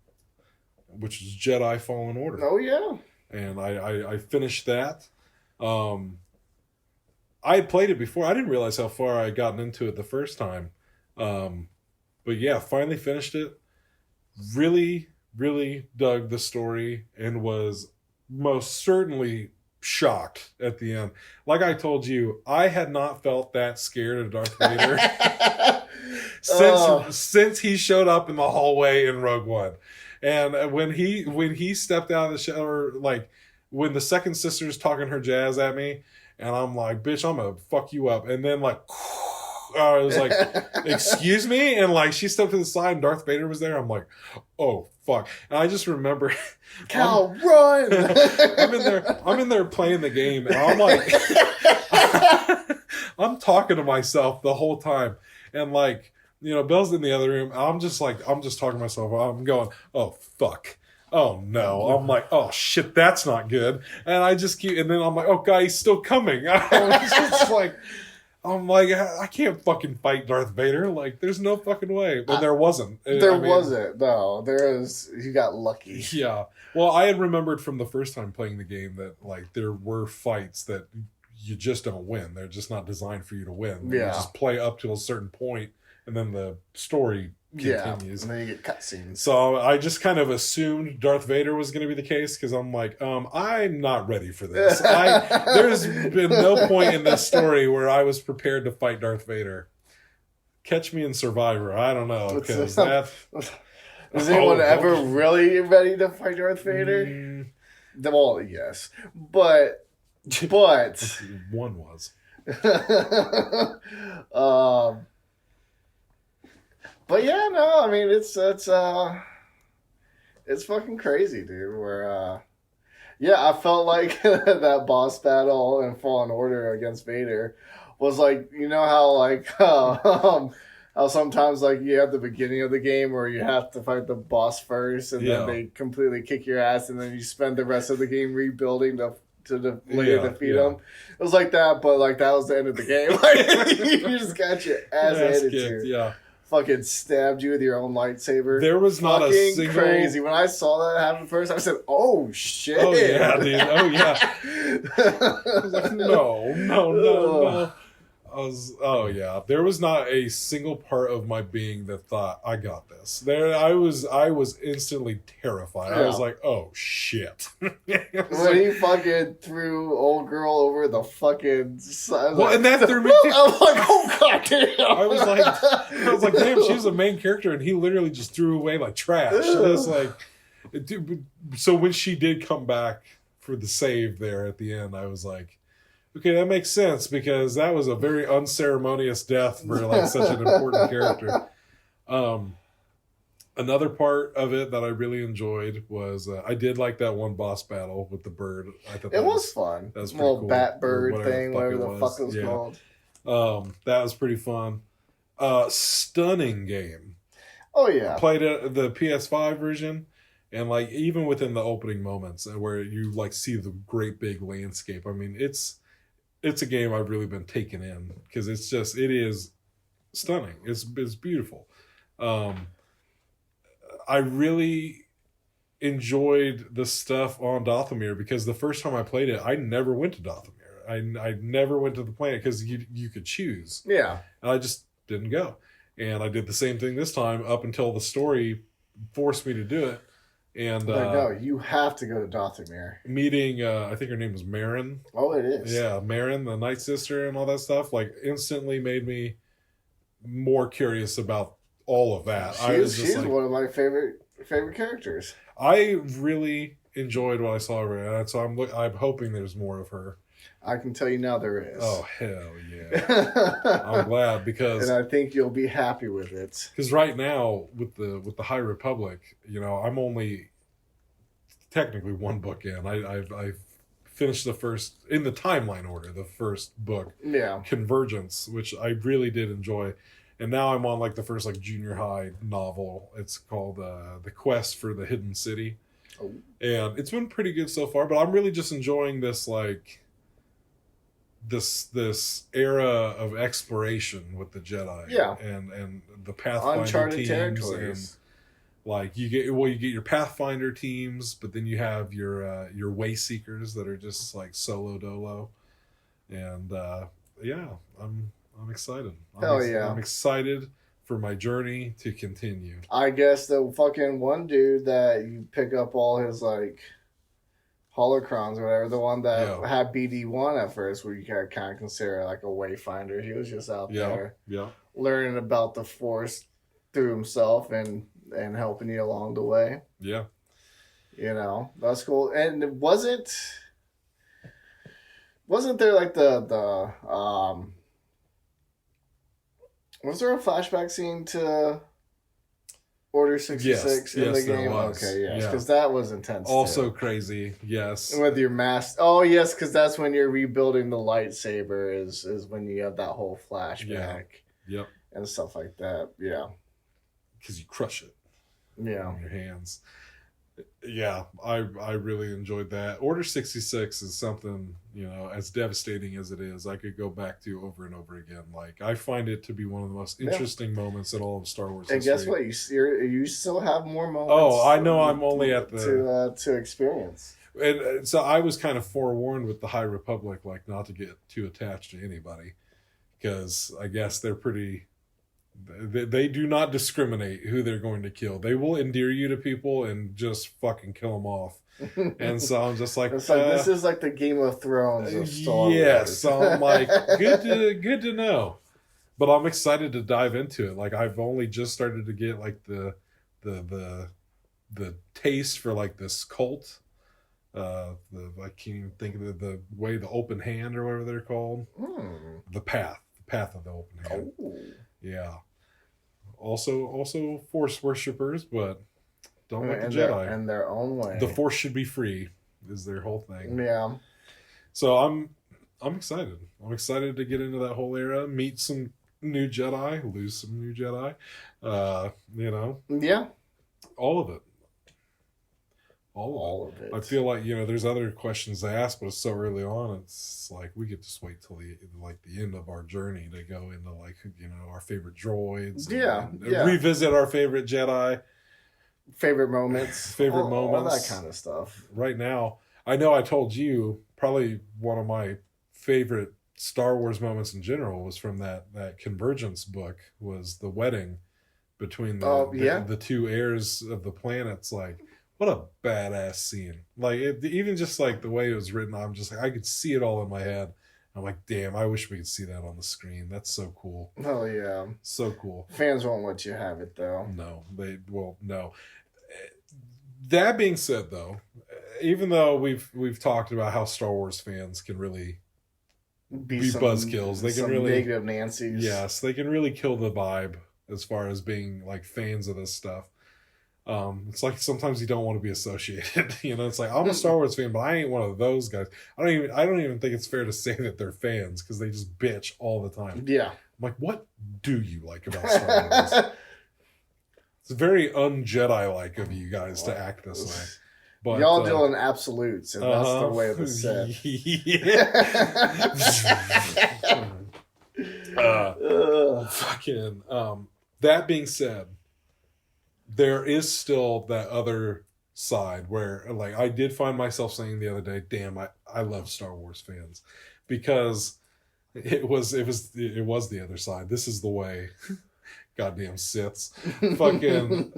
which is Jedi Fallen Order. Oh yeah, and I finished that. I had played it before. I didn't realize how far I had gotten into it the first time. But yeah, finally finished it. Really, really dug the story and was most certainly shocked at the end. Like I told you, I had not felt that scared of Darth Vader since he showed up in the hallway in Rogue One. And when he stepped out of the shower, like when the second sister's talking her jazz at me, and I'm like, bitch, I'm gonna fuck you up. And then like I was like, excuse me? And like she stepped to the side and Darth Vader was there. I'm like, oh fuck. And I just remember Cal, run! I'm in there playing the game and I'm like I'm talking to myself the whole time. And like, you know, Bill's in the other room. I'm just talking to myself. I'm going, oh fuck. Oh no. I'm like, oh shit, that's not good. And I just keep, and then I'm like, oh God, he's still coming. I'm like, I can't fucking fight Darth Vader. Like, there's no fucking way. But there wasn't. Wasn't. No, there is. You got lucky. Yeah. Well, I had remembered from the first time playing the game that, like, there were fights that you just don't win. They're just not designed for you to win. Yeah. You just play up to a certain point, and then the story continues. And then you get cutscenes. So I just kind of assumed Darth Vader was going to be the case because I'm like, I'm not ready for this. There's been no point in this story where I was prepared to fight Darth Vader. Catch me in Survivor. I don't know. Because is anyone ever really ready to fight Darth Vader? Well, yes. But one was. But yeah, no, I mean it's fucking crazy, dude. Where I felt like that boss battle in Fallen Order against Vader was like, you know how like how sometimes like you have the beginning of the game where you have to fight the boss first and then they completely kick your ass and then you spend the rest of the game rebuilding to later defeat them. It was like that, but like that was the end of the game. Like you just got your ass handed to you. Yeah. Fucking stabbed you with your own lightsaber. There was not a single... crazy. When I saw that happen first, I said, "Oh shit!" Oh yeah, dude. Oh yeah. I was like, no. Oh yeah. There was not a single part of my being that thought I got this. There, I was instantly terrified. Yeah. I was like, oh shit. When he fucking threw old girl over the fucking side. Well, and that threw me. I was like, oh god damn. I was like, damn, she's a main character, and he literally just threw away like trash. It's like, dude, so when she did come back for the save there at the end, I was like, Okay, that makes sense because that was a very unceremonious death for like such an important character. Um, Another part of it that I really enjoyed was I did like that one boss battle with the bird. I thought it was fun. That was pretty little cool. bat bird thing, whatever the fuck it was yeah. called. That was pretty fun. Stunning game. Oh yeah, I played it the PS5 version, and like even within the opening moments where you like see the great big landscape. I mean, it's a game I've really been taken in because it is stunning. It's beautiful. I really enjoyed the stuff on Dathomir because the first time I played it, I never went to Dathomir. I never went to the planet because you could choose. Yeah. And I just didn't go. And I did the same thing this time up until the story forced me to do it. And no, you have to go to Dathomir. Meeting, I think her name was Marin. Oh, it is. Yeah, Marin, the Night Sister, and all that stuff. Like instantly made me more curious about all of that. She's like, one of my favorite characters. I really enjoyed what I saw of her, and so I'm hoping there's more of her. I can tell you now there is. Oh hell yeah! I'm glad because, and I think you'll be happy with it. Because right now with the High Republic, I'm only technically one book in. I've finished the first in the timeline order, the first book. Yeah, Convergence, which I really did enjoy. And now I'm on like the first like junior high novel. It's called The Quest for the Hidden City. Oh. And it's been pretty good so far, but I'm really just enjoying this like this era of exploration with the Jedi. Yeah. And the Pathfinder Uncharted teams territories. And like you get your Pathfinder teams, but then you have your way seekers that are just like solo dolo. And I'm excited. Hell yeah. I'm excited for my journey to continue. I guess the fucking one dude that you pick up all his, like, holocrons or whatever, the one that had BD1 at first, where you kind of consider, like, a wayfinder. He was just out there learning about the Force through himself and helping you along the way. Yeah. That's cool. And wasn't there, like, was there a flashback scene to Order 66 in the game? Okay, yes, because that was intense. Also crazy, yes. With your mask. Oh, yes, because that's when you're rebuilding the lightsaber is when you have that whole flashback. Yep. And stuff like that, yeah. Because you crush it. Yeah. In your hands. Yeah, I really enjoyed that. Order 66 is something, as devastating as it is, I could go back to over and over again. Like, I find it to be one of the most interesting moments in all of Star Wars history. And guess what? You still have more moments. Oh, I know I'm only at the... To experience. And so I was kind of forewarned with the High Republic, like, not to get too attached to anybody. Because I guess they're pretty... They do not discriminate who they're going to kill. They will endear you to people and just fucking kill them off. And so I'm just like, it's like this is like the Game of Thrones of Star Wars. Yes, so I'm like, good to know. But I'm excited to dive into it. Like I've only just started to get like the taste for like this cult. I can't even think of the way, the open hand or whatever they're called. The path of the open hand. Oh. Yeah. Also Force worshippers, but don't like the Jedi. In their own way. The Force should be free is their whole thing. Yeah. So I'm excited. I'm excited to get into that whole era, meet some new Jedi, lose some new Jedi. Yeah. All of it. All of it. I feel like, there's other questions to ask, but it's so early on. It's like we could just wait till the end of our journey to go into our favorite droids. And revisit our favorite Jedi. Favorite moments. All that kind of stuff. Right now, I know I told you probably one of my favorite Star Wars moments in general was from that Convergence book, was the wedding between the two heirs of the planets. Like, what a badass scene. Like, even just like the way it was written, I'm just like, I could see it all in my head. I'm like, damn, I wish we could see that on the screen. That's so cool. Oh, yeah. So cool. Fans won't let you have it, though. No, no. That being said, though, even though we've talked about how Star Wars fans can really be buzzkills. They can really negative Nancy's. Yes, they can really kill the vibe as far as being like fans of this stuff. It's like sometimes you don't want to be associated. It's like I'm a Star Wars fan, but I ain't one of those guys. I don't even think it's fair to say that they're fans because they just bitch all the time. Yeah. I'm like, what do you like about Star Wars? It's very un-Jedi like of you guys to act this way. But y'all deal in absolutes, and that's the way of the Sith. That being said, there is still that other side where, like, I did find myself saying the other day, damn, I love Star Wars fans, because it was the other side. This is the way. Goddamn Siths. Fucking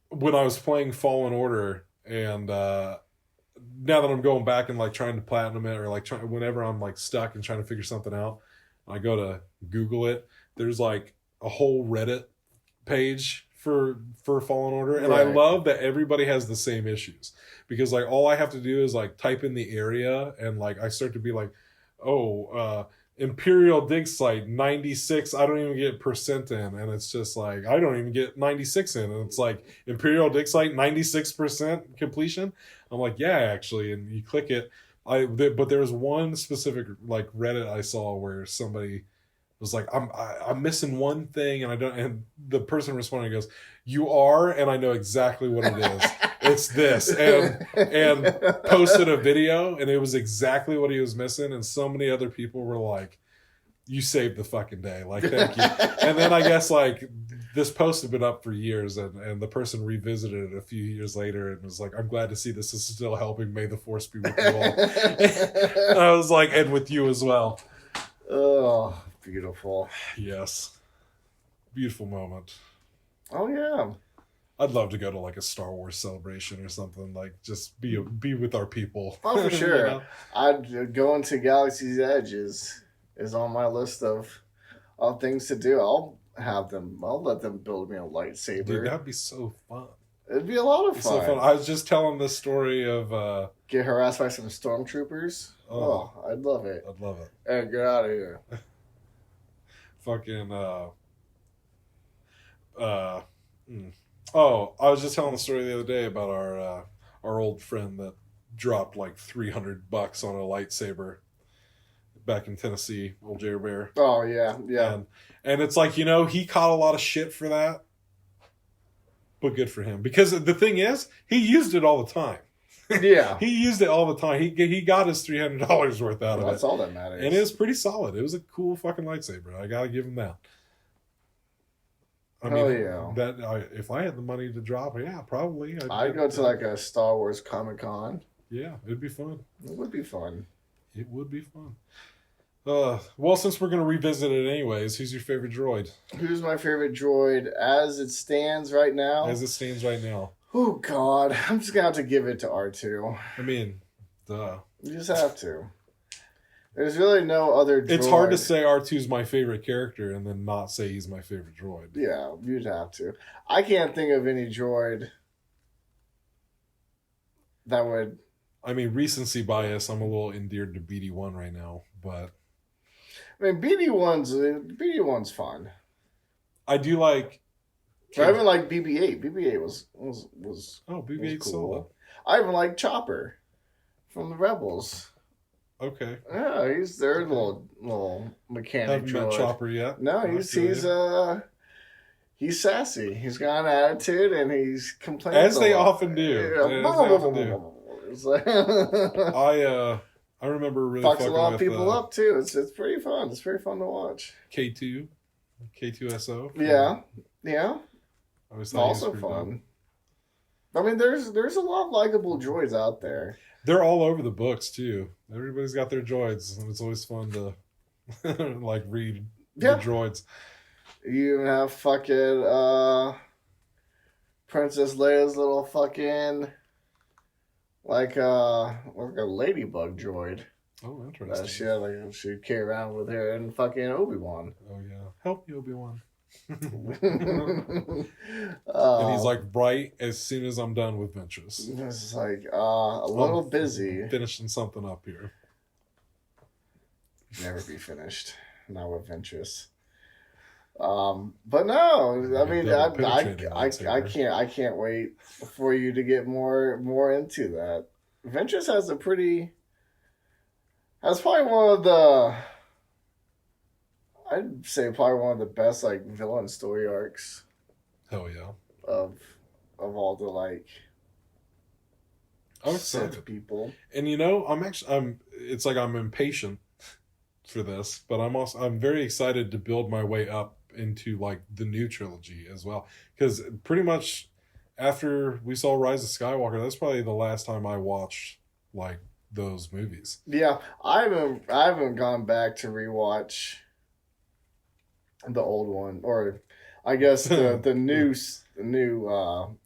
when I was playing Fallen Order, and now that I'm going back and like trying to platinum it, or like whenever I'm like stuck and trying to figure something out, I go to Google it. There's like a whole Reddit page for Fallen Order, and I love that everybody has the same issues, because like all I have to do is like type in the area, and like I start to be like, Imperial dig site 96, I don't even get percent in, and it's just like I don't even get 96 in, and it's like Imperial dig site 96% completion. I'm like, yeah, actually, and you click it. But there was one specific like Reddit I saw where somebody was like, I'm missing one thing, and I don't, and the person responding goes, you are, and I know exactly what it is. It's this, and posted a video, and it was exactly what he was missing, and so many other people were like, you saved the fucking day, like, thank you. And then I guess like this post had been up for years, and the person revisited it a few years later and was like, I'm glad to see this is still helping. May the force be with you all. And I was like, and with you as well. Oh, beautiful. Yes. Beautiful moment. Oh, yeah. I'd love to go to like a Star Wars celebration or something, like just be with our people. Oh, for sure. I'd go into Galaxy's Edge is on my list of things to do. I'll let them build me a lightsaber. Dude, that'd be so fun. It'd be a lot of fun. So fun. I was just telling this story of get harassed by some stormtroopers. Oh, I'd love it. I'd love it. Hey, get out of here. Fucking Oh, I was just telling the story the other day about our old friend that dropped like $300 on a lightsaber back in Tennessee, old Jerry Bear. Oh yeah, yeah. And it's like, he caught a lot of shit for that, but good for him, because the thing is, he used it all the time. Yeah, he used it all the time. He got his $300 worth out of it. That's all that matters. And it was pretty solid. It was a cool fucking lightsaber. I gotta give him that. I mean, yeah. If I had the money to drop, yeah, probably. I'd go to like a Star Wars Comic-Con. Yeah, it'd be fun. It would be fun. It would be fun. Well, since we're going to revisit it anyways, who's your favorite droid? Who's my favorite droid as it stands right now? As it stands right now. Oh, God. I'm just going to have to give it to R2. I mean, duh. You just have to. There's really no other droid. It's hard to say R2's my favorite character and then not say he's my favorite droid. Yeah, you'd have to. I can't think of any droid that would... I mean, recency bias, I'm a little endeared to BD-1 right now, but... I mean, BD-1's fun. I do like... I even like BB-8. BB-8 was BB-8's cool. solid. I even like Chopper from the Rebels. Okay. Yeah, he's their little mechanic. Haven't met Chopper yet. No, he's sassy. He's got an attitude, and he's complaining. As they often do. I remember really fucks a lot of people up too. It's pretty fun. It's very fun to watch. K2SO. Yeah. Also fun. I mean, there's a lot of likable droids out there. They're all over the books too. Everybody's got their droids, and it's always fun to like read the droids. You even have fucking Princess Leia's little fucking like a ladybug droid. Oh, interesting. She carry around with her and fucking Obi-Wan. Oh yeah, help me, Obi-Wan. And he's like, right as soon as I'm done with Ventress. It's like a little busy finishing something up here. never be finished. Not with Ventress. But no, I mean, I can't wait for you to get more into that. Ventress has that's probably one of the, I'd say probably one of the best like villain story arcs. Hell yeah. Of all the like I'm excited. Sith people. And it's like I'm impatient for this, but I'm very excited to build my way up into like the new trilogy as well, because pretty much after we saw Rise of Skywalker, that's probably the last time I watched like those movies. Yeah, I haven't gone back to rewatch the old one, or I guess the new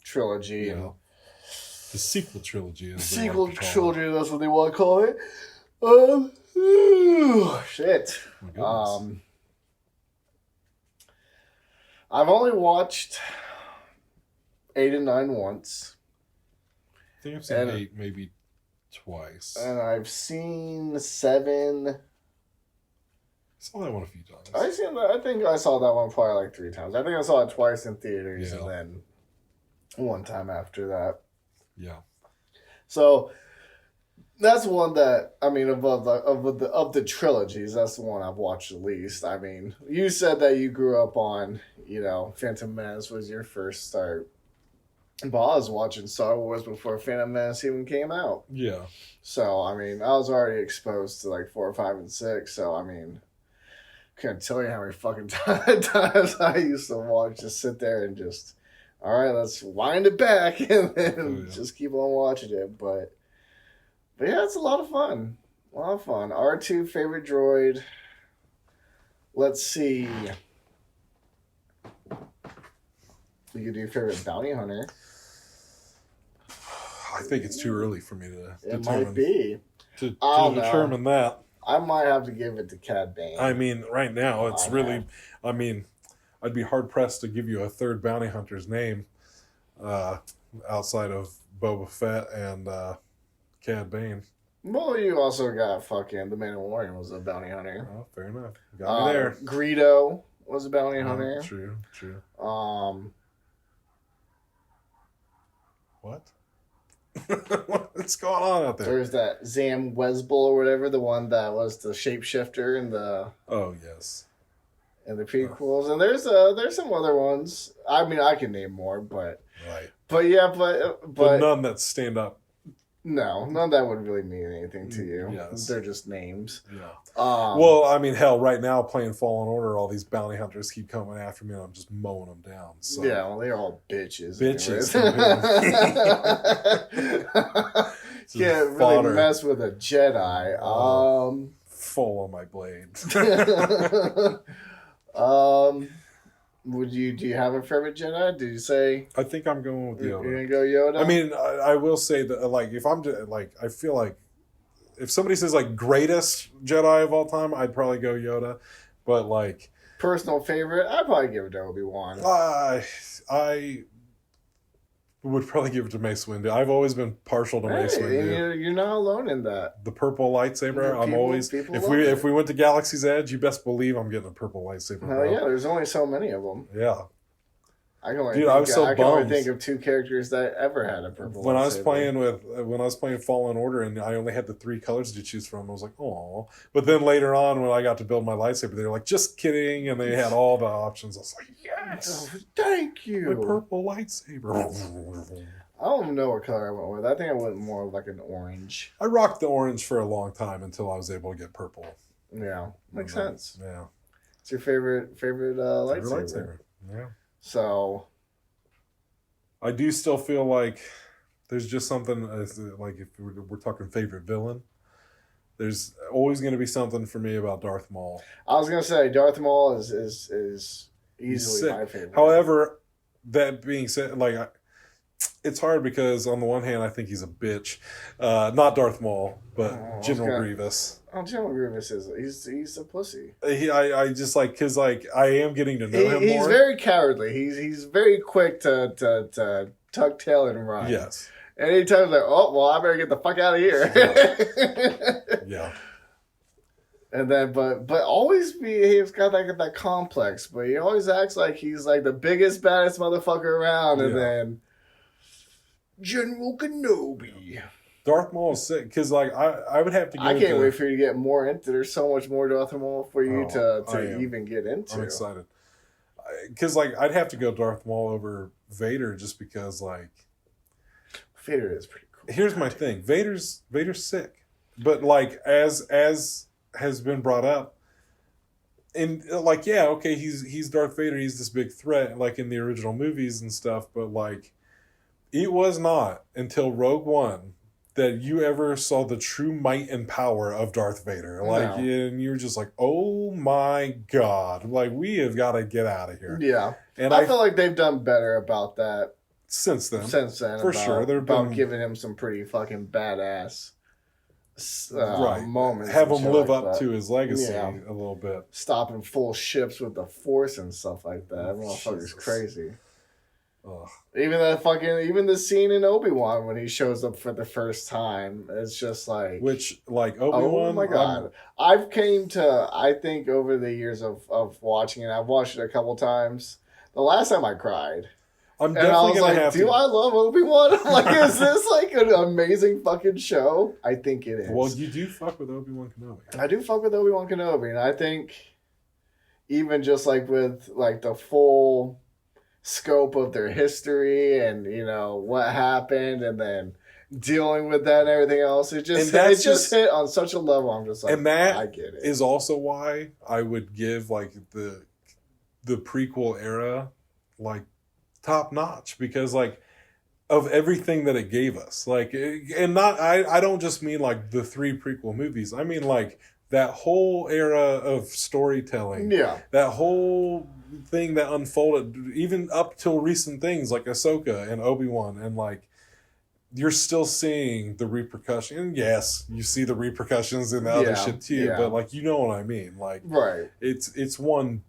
trilogy. Yeah. The sequel trilogy. That's what they want to call it. Shit. I've only watched 8 and 9 once. I think I've seen 8 maybe twice. And I've seen 7. I saw that one a few times. I think I saw that one probably like 3 times. I think I saw it twice in theaters and then one time after that. Yeah. So that's one that, I mean, of the trilogies, that's the one I've watched the least. I mean, you said that you grew up on, Phantom Menace was your first start. But I was watching Star Wars before Phantom Menace even came out. Yeah. So, I mean, I was already exposed to like 4, 5, and 6. So, I mean, can't tell you how many fucking times I used to watch, just sit there and just, all right, let's wind it back and then just keep on watching it. But yeah, it's a lot of fun. A lot of fun. R2 favorite droid. Let's see. We could do favorite bounty hunter. I think it's too early for me to It might be. To determine that. I might have to give it to Cad Bane. I mean, right now, it's really... I mean, I'd be hard-pressed to give you a third bounty hunter's name outside of Boba Fett and Cad Bane. Well, you also got fucking... The Mandalorian was a bounty hunter. Oh, fair enough. Got me there. Greedo was a bounty hunter. True. What? What's going on out there? There's that Zam Wesbel or whatever, the one that was the shapeshifter in the... Oh, yes. In the prequels. And there's some other ones. I mean, I can name more, but... Right. But none that stand up. No, none that would really mean anything to you. Yes. They're just names. Yeah. Well, I mean, hell, right now playing Fallen Order, all these bounty hunters keep coming after me, and I'm just mowing them down. So. Yeah, well, they're all bitches. Can't really mess with a Jedi. Full on my blade. Do you have a favorite Jedi? Did you say? I think I'm going with Yoda. You're gonna go Yoda. I mean, I will say that, like, if I'm like, I feel like if somebody says like greatest Jedi of all time, I'd probably go Yoda. But like personal favorite, I'd probably give it to Obi-Wan. I would probably give it to Mace Windu. I've always been partial to Mace Windu. You're not alone in that. The purple lightsaber. I'm always if we went to Galaxy's Edge, you best believe I'm getting a purple lightsaber. Oh yeah, there's only so many of them. Yeah. I can only think of 2 characters that ever had a purple lightsaber. When I was playing Fallen Order and I only had the 3 colors to choose from, I was like, oh. But then later on, when I got to build my lightsaber, they were like, just kidding, and they had all the options. I was like, yes, thank you, my purple lightsaber. I don't even know what color I went with. I think I went more of like an orange. I rocked the orange for a long time until I was able to get purple. Yeah, makes sense. Yeah, it's your favorite lightsaber. Yeah. So, I do still feel like there's just something, like if we're talking favorite villain, there's always going to be something for me about Darth Maul. I was going to say, Darth Maul is easily my favorite. However, that being said, like, it's hard because on the one hand, I think he's a bitch. Not Darth Maul, but General Grievous. Oh, General Grievous he's a pussy. I just like, because like I am getting to know him more. He's very cowardly. He's very quick to tuck tail and run. Yes. And anytime like, oh well, I better get the fuck out of here. Yeah. And then, but always he's got that complex, but he always acts like he's like the biggest, baddest motherfucker around. And then General Kenobi. Darth Maul is sick because like I would have to. I can't wait for you to get more into. There's so much more Darth Maul for you to even get into. I'm excited because like I'd have to go Darth Maul over Vader just because like Vader is pretty cool. Here's my thing: Vader's sick, but like as has been brought up, and like he's Darth Vader, he's this big threat like in the original movies and stuff, but like it was not until Rogue One that you ever saw the true might and power of Darth Vader. Like, and you were just like, oh my God, like we have got to get out of here. Yeah. And I feel like they've done better about that since then. For sure. They're about giving him some pretty fucking badass moments. Have him live up to his legacy a little bit. Stopping full ships with the Force and stuff like that. That motherfucker's crazy. Ugh. Even the scene in Obi-Wan when he shows up for the first time, it's just like Obi-Wan. Oh my God! I think over the years of watching it, I've watched it a couple times. The last time I cried, I love Obi-Wan? I'm like, is this like an amazing fucking show? I think it is. Well, you do fuck with Obi-Wan Kenobi. I do fuck with Obi-Wan Kenobi, and I think even just like with like the full scope of their history and what happened and then dealing with that and everything else, it just hit on such a level. I'm just like, and that I get it. Is also why I would give like the prequel era like top notch, because like of everything that it gave us, like, and not I don't just mean like the 3 prequel movies, I mean like that whole era of storytelling, that whole thing that unfolded even up till recent things like Ahsoka and Obi-Wan, and like you're still seeing the repercussions. And yes, you see the repercussions in the other shit too, but like you know what I mean, like it's one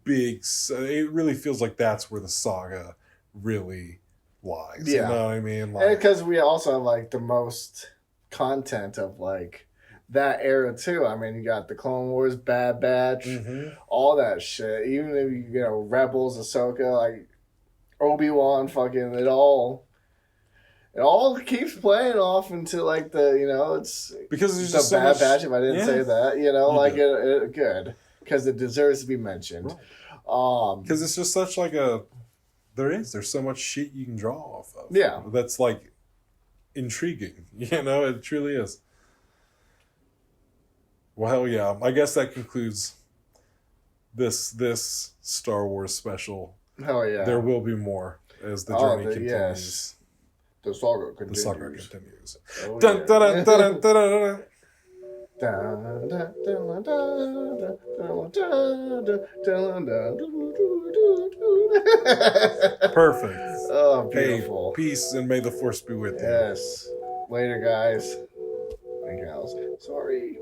big, it really feels like that's where the saga really lies. You know what I mean? Like, because we also have like the most content of like that era too. I mean, you got the Clone Wars, Bad Batch, all that shit. Even if Rebels, Ahsoka, like Obi-Wan, fucking it all keeps playing off into like it's because there's the just Bad so Batch. If I didn't say that, like it good because it deserves to be mentioned. Because it's just such like there's so much shit you can draw off of. Yeah, that's like intriguing. It truly is. Well, hell yeah. I guess that concludes this Star Wars special. Hell yeah. There will be more as the journey continues. Yes. The saga continues. Oh, dun, dun, dun, dun, dun, dun, dun. Perfect. Oh, beautiful. Hey, peace and may the Force be with you. Yes. Later, guys. And gals. Sorry.